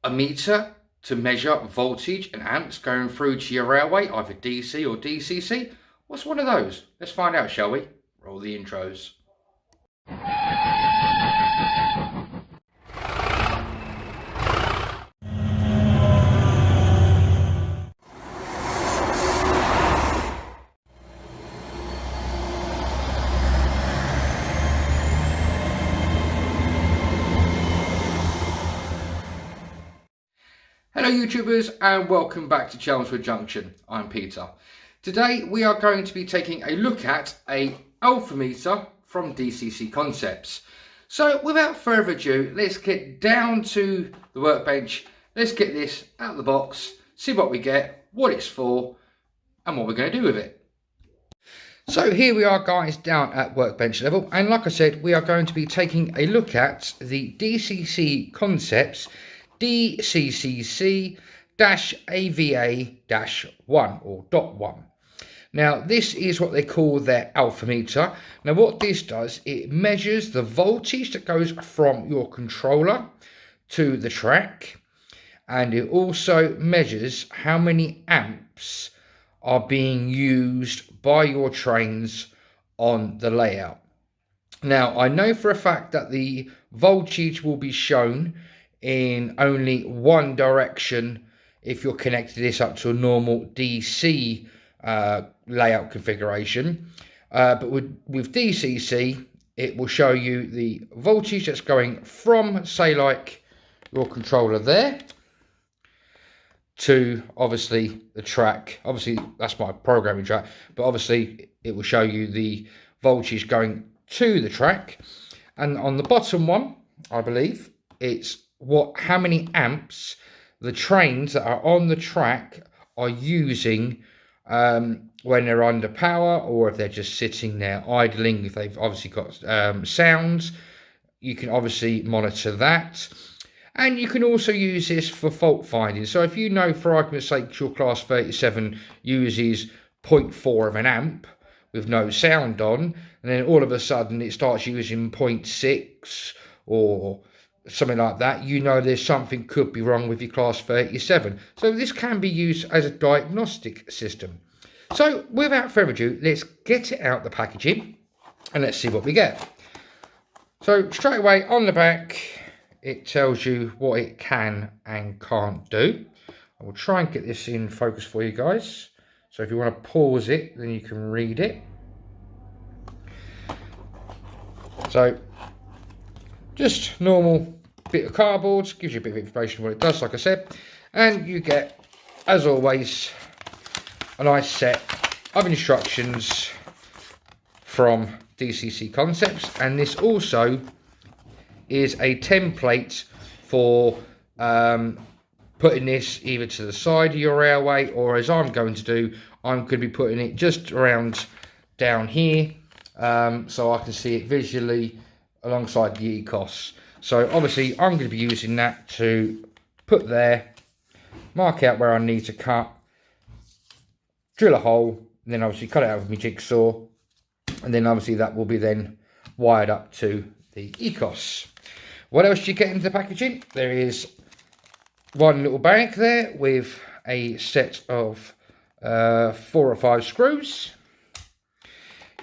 a meter to measure voltage and amps going through to your railway, either DC or DCC? What's one of those? Let's find out, shall we? Roll the intros. Hello YouTubers and welcome back to Chelmswood Junction. I'm Peter. Today we are going to be taking a look at a alpha meter from DCC Concepts. So without further ado, let's get down to the workbench. Let's get this out of the box, see what we get, what it's for and what we're going to do with it. So here we are guys down at workbench level, and like I said, we are going to be taking a look at the DCC Concepts DCCC-AVA-1 or .1. Now this is what they call their alpha meter. Now what this does, it measures the voltage that goes from your controller to the track, and it also measures how many amps are being used by your trains on the layout. Now I know for a fact that the voltage will be shown in only one direction if you're connected this up to a normal DC layout configuration, but with DCC it will show you the voltage that's going from, say, like your controller there to obviously the track. Obviously that's my programming track, but obviously it will show you the voltage going to the track. And on the bottom one, I believe it's how many amps the trains that are on the track are using when they're under power, or if they're just sitting there idling. If they've obviously got sounds, you can obviously monitor that. And you can also use this for fault finding. So if you know, for argument's sake, your class 37 uses 0.4 of an amp with no sound on, and then all of a sudden it starts using 0.6 or something like that, you know there's something could be wrong with your class 37. So this can be used as a diagnostic system. So without further ado, let's get it out the packaging and let's see what we get. So straight away on the back, it tells you what it can and can't do. I will try and get this in focus for you guys. So if you want to pause it, then you can read it. So just normal bit of cardboard, gives you a bit of information what it does, like I said, and you get, as always, a nice set of instructions from DCC Concepts. And this also is a template for putting this either to the side of your railway, or as I'm going to do, I'm going to be putting it just around down here, so I can see it visually alongside the ECOS. So obviously I'm going to be using that to put there, mark out where I need to cut, drill a hole, and then obviously cut it out with my jigsaw, and then obviously that will be then wired up to the ECOS. What else do you get into the packaging? There is one little bag there with a set of 4 or 5 screws.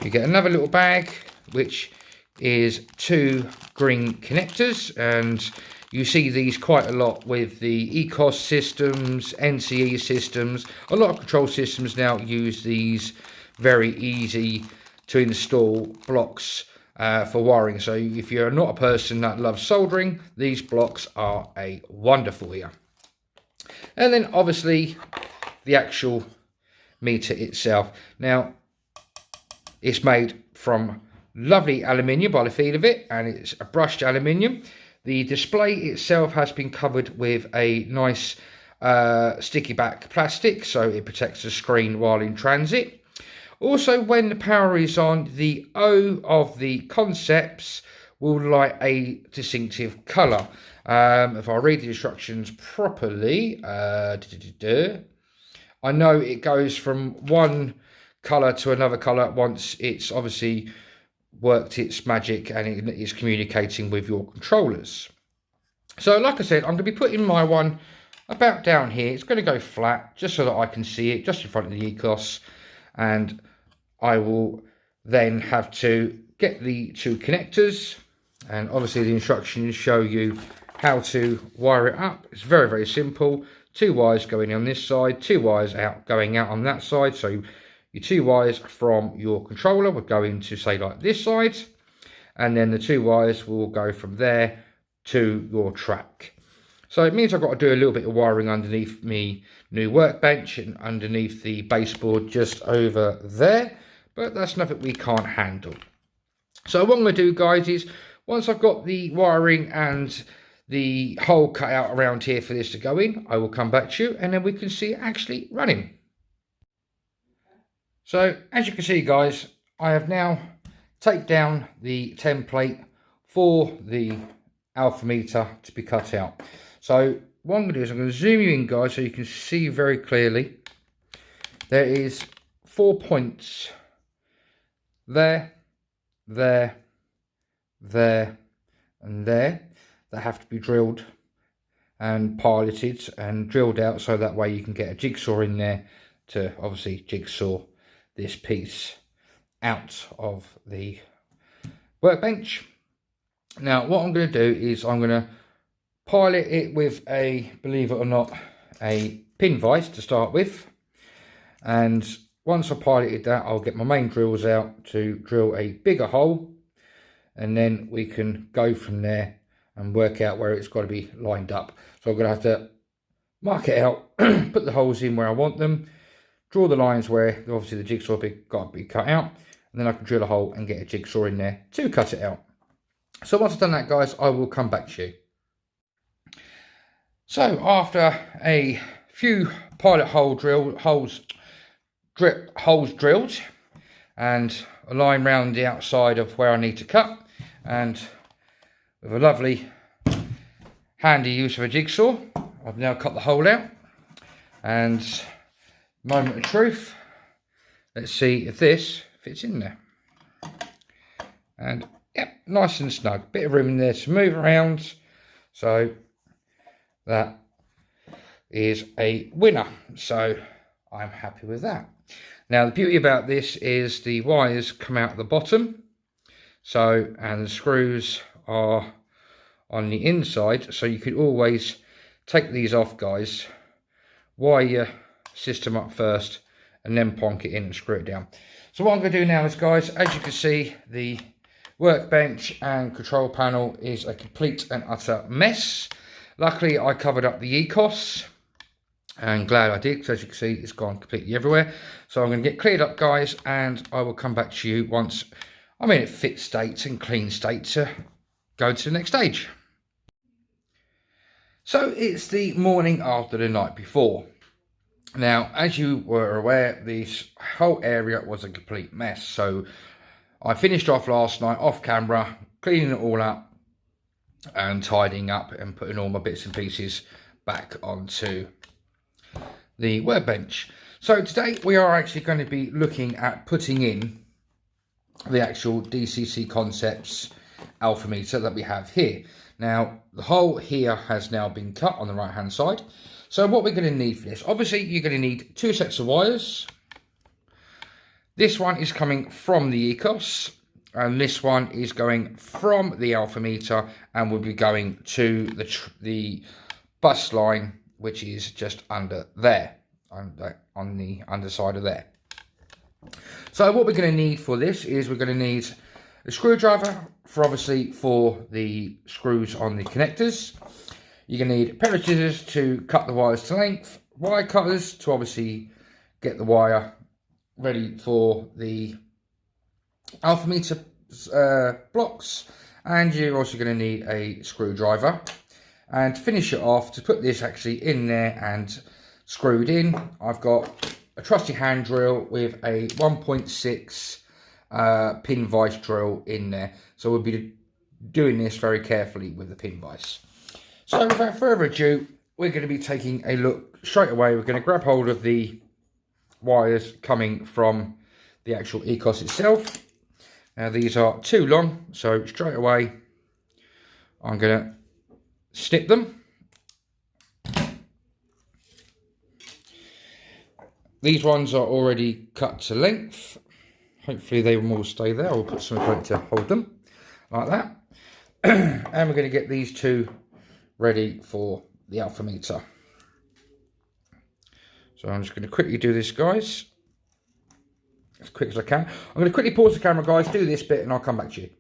You get another little bag which is 2 green connectors, and you see these quite a lot with the ECOS systems, NCE systems. A lot of control systems now use these very easy to install blocks for wiring. So if you're not a person that loves soldering, these blocks are a wonder for you. And then obviously the actual meter itself. Now it's made from lovely aluminium by the feel of it, and it's a brushed aluminium. The display itself has been covered with a nice sticky back plastic, so it protects the screen while in transit. Also, when the power is on, the O of the Concepts will light a distinctive colour. If I read the instructions properly, I know it goes from one colour to another colour once it's obviously worked its magic and it is communicating with your controllers. So like I said, I'm going to be putting my one about down here. It's going to go flat just so that I can see it just in front of the ECOS, and I will then have to get the two connectors, and obviously the instructions show you how to wire it up. It's very, very simple. Two wires going on this side, two wires going out on that side. So your two wires from your controller will go into, say, like this side, and then the two wires will go from there to your track. So it means I've got to do a little bit of wiring underneath me new workbench and underneath the baseboard just over there, but that's nothing we can't handle. So what I'm going to do, guys, is once I've got the wiring and the hole cut out around here for this to go in, I will come back to you and then we can see it actually running. So as you can see, guys, I have now taken down the template for the alpha meter to be cut out. So what I'm going to do is I'm going to zoom you in, guys, so you can see very clearly. There is 4 points there, there, there, and there that have to be drilled and piloted and drilled out, so that way you can get a jigsaw in there to obviously jigsaw this piece out of the workbench. Now what I'm going to do is I'm going to pilot it with a, believe it or not, a pin vise to start with, and once I piloted that, I'll get my main drills out to drill a bigger hole, and then we can go from there and work out where it's got to be lined up. So I'm going to have to mark it out, put the holes in where I want them, draw the lines where obviously the jigsaw got to be cut out, and then I can drill a hole and get a jigsaw in there to cut it out. So once I've done that, guys, I will come back to you. So after a few pilot holes drilled and a line round the outside of where I need to cut, and with a lovely handy use of a jigsaw, I've now cut the hole out. And moment of truth, let's see if this fits in there. And yep, nice and snug, bit of room in there to move around, so that is a winner. So I'm happy with that. Now the beauty about this is the wires come out the bottom, so, and the screws are on the inside, so you could always take these off, guys, wire your system up first and then plonk it in and screw it down. So what I'm going to do now is, guys, as you can see, the workbench and control panel is a complete and utter mess. Luckily I covered up the ECOS, and glad I did, because as you can see it's gone completely everywhere. So I'm going to get cleared up, guys, and I will come back to you once I'm in a fit state and clean state to go to the next stage. So it's the morning after the night before. Now, as you were aware, this whole area was a complete mess. So I finished off last night off camera, cleaning it all up and tidying up and putting all my bits and pieces back onto the workbench. So today we are actually going to be looking at putting in the actual DCC Concepts alpha meter that we have here. Now the hole here has now been cut on the right hand side. So what we're going to need for this, obviously you're going to need two sets of wires. This one is coming from the ECOS, and this one is going from the alpha meter and will be going to the bus line, which is just under there, on the underside of there. So what we're going to need for this is we're going to need a screwdriver for the screws on the connectors. You're going to need a pair of scissors to cut the wires to length, wire cutters to obviously get the wire ready for the alpha meter blocks, and you're also going to need a screwdriver. And to finish it off, to put this actually in there and screwed in, I've got a trusty hand drill with a 1.6 pin vise drill in there. So we'll be doing this very carefully with the pin vise. So without further ado, we're going to be taking a look straight away. We're going to grab hold of the wires coming from the actual ECOS itself. Now these are too long, so straight away I'm going to snip them. These ones are already cut to length. Hopefully they will all stay there. I'll put something to hold them like that. And we're going to get these two ready for the alpha meter. So I'm just going to quickly do this, guys, as quick as I can. I'm going to quickly pause the camera, guys, do this bit, and I'll come back to you.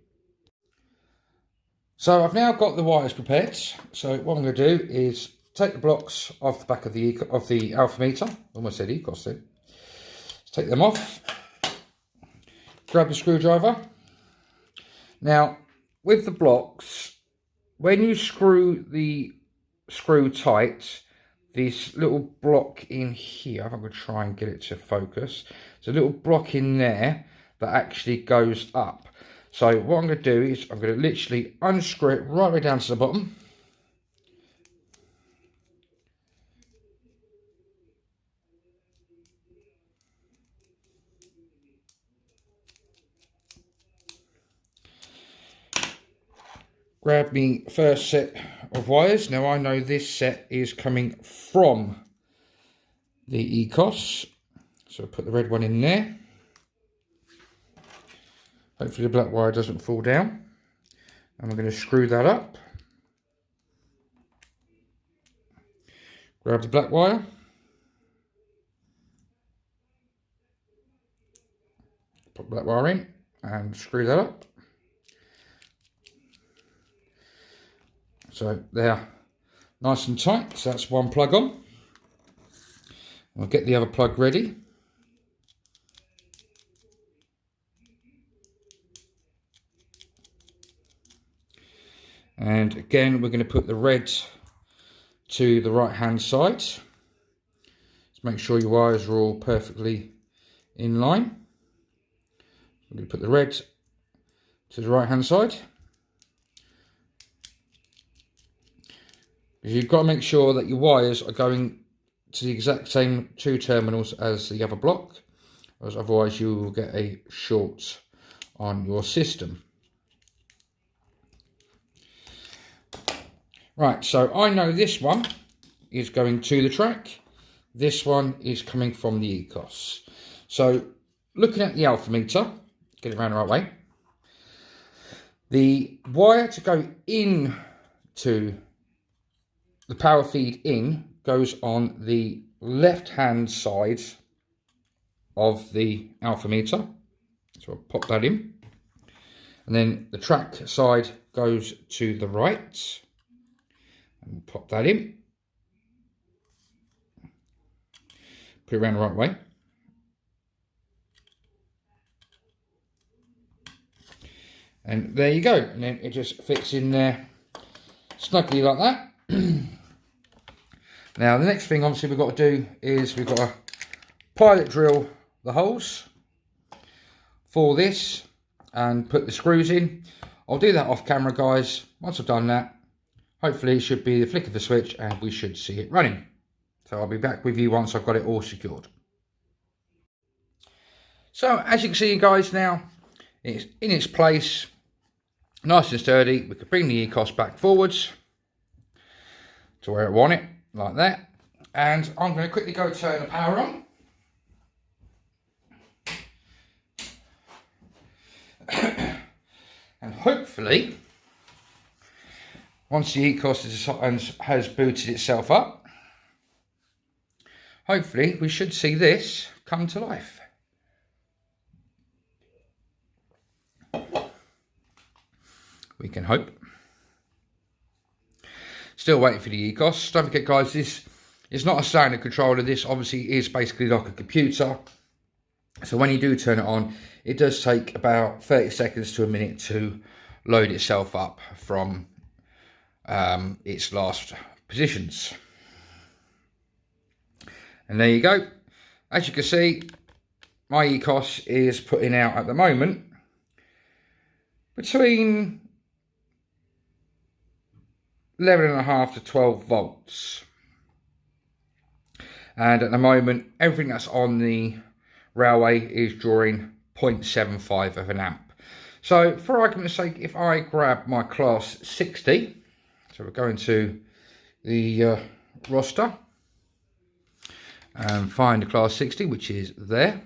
So I've now got the wires prepared. So what I'm going to do is take the blocks off the back of the alpha meter. Almost said ECOS then. Let's take them off. Grab the screwdriver. Now, with the blocks, when you screw the screw tight, this little block in here, I'm going to try and get it to focus. There's a little block in there that actually goes up. So what I'm going to do is I'm going to literally unscrew it right way down to the bottom. Grab me first set of wires. Now I know this set is coming from the ECOS. So I'll put the red one in there. Hopefully the black wire doesn't fall down. And we're going to screw that up. Grab the black wire. Put black wire in and screw that up. So they're nice and tight. So that's one plug on. I'll get the other plug ready. And again, we're going to put the red to the right hand side. Just make sure your wires are all perfectly in line. I'm going to put the red to the right hand side. You've got to make sure that your wires are going to the exact same two terminals as the other block, as otherwise you will get a short on your system. Right, so I know this one is going to the track. This one is coming from the ECOS. So looking at the alpha meter, get it around the right way. The wire to go in to the power feed in goes on the left hand side of the alpha meter. So I'll pop that in. And then the track side goes to the right. And pop that in. Put it around the right way. And there you go. And then it just fits in there snugly like that. Now the next thing obviously we've got to do is we've got to pilot drill the holes for this and put the screws in. I'll do that off camera, guys. Once I've done that, hopefully it should be the flick of the switch and we should see it running. So I'll be back with you once I've got it all secured. So as you can see, guys, now it's in its place, nice and sturdy. We could bring the ECOS back forwards to where I want it, like that. And I'm going to quickly go turn the power on. And hopefully, once the ECOS has booted itself up, hopefully we should see this come to life. We can hope. Still waiting for the ECOS. Don't forget, guys, this is not a standard controller. This obviously is basically like a computer. So when you do turn it on, it does take about 30 seconds to a minute to load itself up from its last positions. And there you go. As you can see, my ECOS is putting out at the moment between 11.5 to 12 volts. And at the moment, everything that's on the railway is drawing 0.75 of an amp. So for argument's sake, if I grab my class 60, So we're going to the roster and find the class 60, which is there.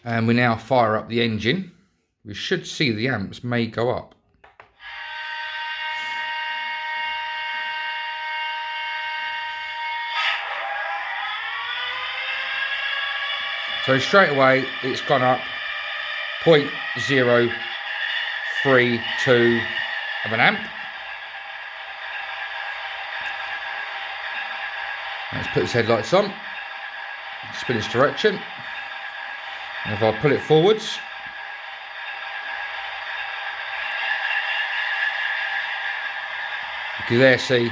And we now fire up the engine. We should see the amps may go up. So straight away it's gone up 0.032 of an amp. Let's put its headlights on, spin its direction, and if I pull it forwards, you can there see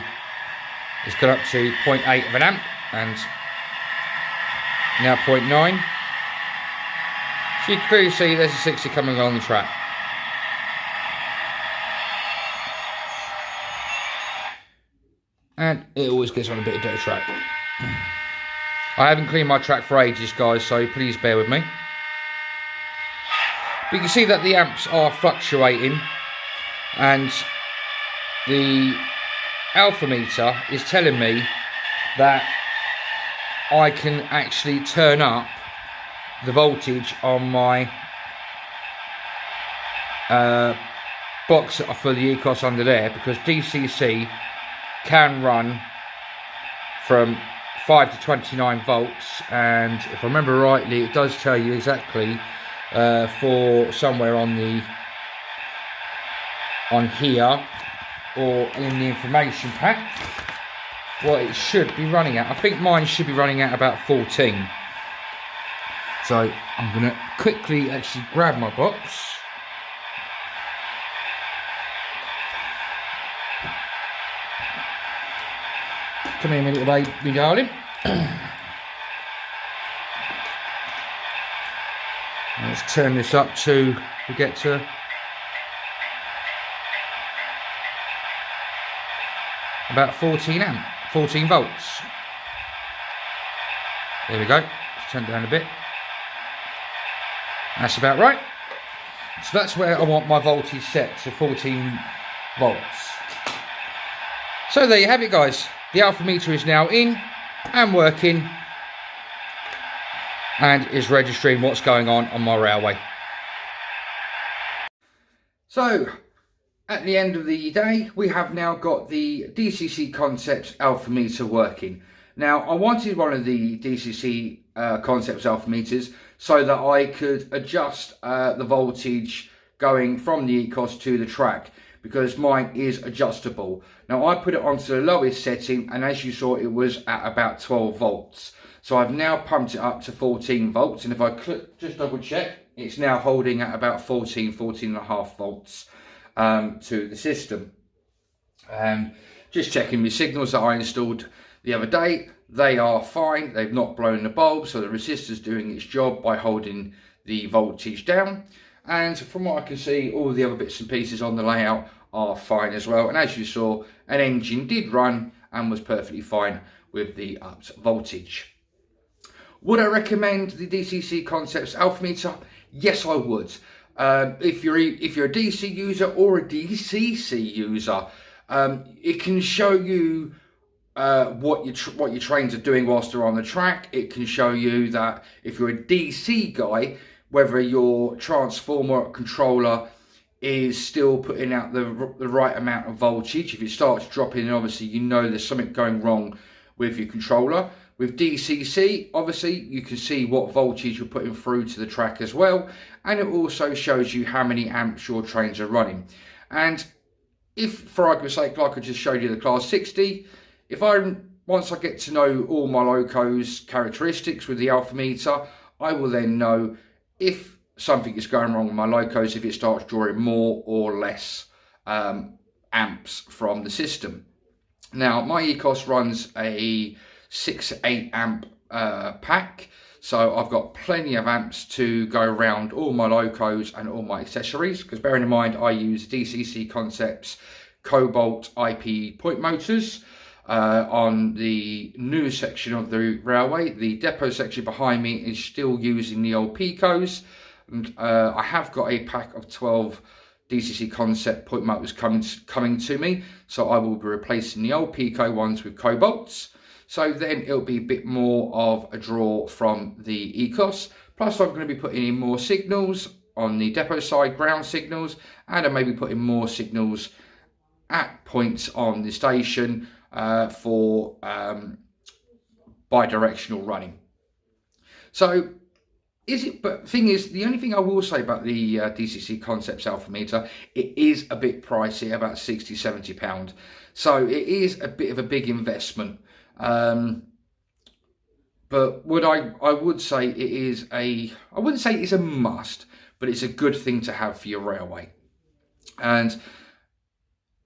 it's gone up to 0.8 of an amp and now 0.9. So you can clearly see there's a 60 coming along the track. And it always gets on a bit of dirt track. I haven't cleaned my track for ages, guys, so please bear with me. But you can see that the amps are fluctuating, and the alpha meter is telling me that I can actually turn up the voltage on my box for the ECOS under there, because DCC can run from 5 to 29 volts, and if I remember rightly it does tell you exactly for somewhere on here or in the information pack what it should be running at. I think mine should be running at about 14. So I'm going to quickly actually grab my box. Come here, my little baby darling. Let's turn this up to, we get to about 14 volts. There we go. Let's turn it down a bit. That's about right. So that's where I want my voltage set, to 14 volts. So there you have it, guys. The alpha meter is now in and working and is registering what's going on my railway. So at the end of the day, we have now got the DCC Concepts alpha meter working. Now, I wanted one of the DCC Concepts alpha meters so that I could adjust the voltage going from the ECOS to the track, because mine is adjustable. Now, I put it onto the lowest setting, and as you saw, it was at about 12 volts. So I've now pumped it up to 14 volts, and if I just double check, it's now holding at about 14 and a half volts to the system. Just checking my signals that I installed the other day, they are fine. They've not blown the bulb, so the resistor's doing its job by holding the voltage down. And from what I can see, all the other bits and pieces on the layout are fine as well. And as you saw, an engine did run and was perfectly fine with the upped voltage. Would I recommend the DCC Concepts alpha meter? Yes, I would. If you're a DC user or a DCC user, it can show you what your trains are doing whilst they're on the track. It can show you that if you're a DC guy, whether your transformer or controller is still putting out the right amount of voltage. If it starts dropping, obviously you know there's something going wrong with your controller. With DCC, obviously you can see what voltage you're putting through to the track as well, and it also shows you how many amps your trains are running. And if, for argument's sake, like I just showed you the class 60, once I get to know all my locos characteristics with the alpha meter, I will then know if something is going wrong with my locos, if it starts drawing more or less amps from the system. Now, my ECOS runs a 6 to 8 amp pack, so I've got plenty of amps to go around all my locos and all my accessories, because bearing in mind I use DCC Concepts Cobalt IP point motors on the new section of the railway. The depot section behind me is still using the old Picos. And I have got a pack of 12 DCC Concept point motors coming to me, so I will be replacing the old Pico ones with cobalts. So then it'll be a bit more of a draw from the ECOS. Plus I'm going to be putting in more signals on the depot side, ground signals, and I may be putting more signals at points on the station for bi-directional running. So but thing is, the only thing I will say about the DCC Concepts alpha meter, it is a bit pricey, about £60–70. So it is a bit of a big investment. But I would say it is I wouldn't say it's a must, but it's a good thing to have for your railway. And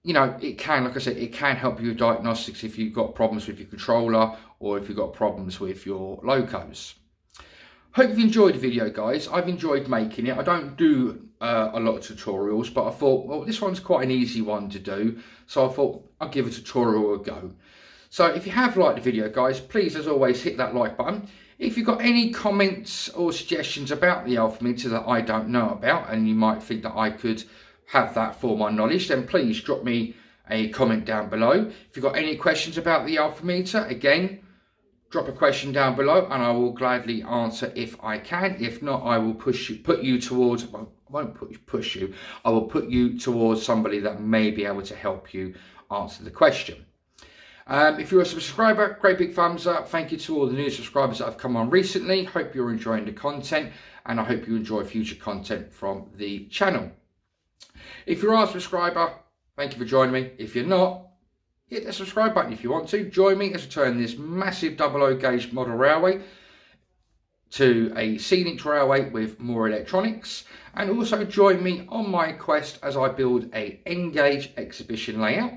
you know, it can, like I said, it can help you with diagnostics if you've got problems with your controller or if you've got problems with your locos. Hope you've enjoyed the video, guys. I've enjoyed making it. I don't do a lot of tutorials, but I thought, well, this one's quite an easy one to do. So I thought I'll give a tutorial a go. So if you have liked the video, guys, please, as always, hit that like button. If you've got any comments or suggestions about the alpha meter that I don't know about, and you might think that I could have that for my knowledge, then please drop me a comment down below. If you've got any questions about the alpha meter, again, drop a question down below and I will gladly answer if I can. If not, I will put you towards, well, I won't push you, I will put you towards somebody that may be able to help you answer the question. If you're a subscriber, great big thumbs up. Thank you to all the new subscribers that have come on recently. Hope you're enjoying the content and I hope you enjoy future content from the channel. If you are a subscriber, thank you for joining me. If you're not, hit the subscribe button if you want to. Join me as I turn this massive 00 gauge model railway to a scenic railway with more electronics. And also join me on my quest as I build a N-gauge exhibition layout.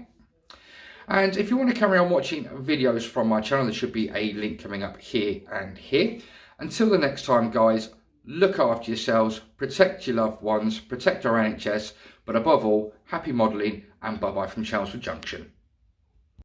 And if you want to carry on watching videos from my channel, there should be a link coming up here and here. Until the next time, guys, look after yourselves, protect your loved ones, protect our NHS, but above all, happy modelling and bye-bye from Chelmswood Junction.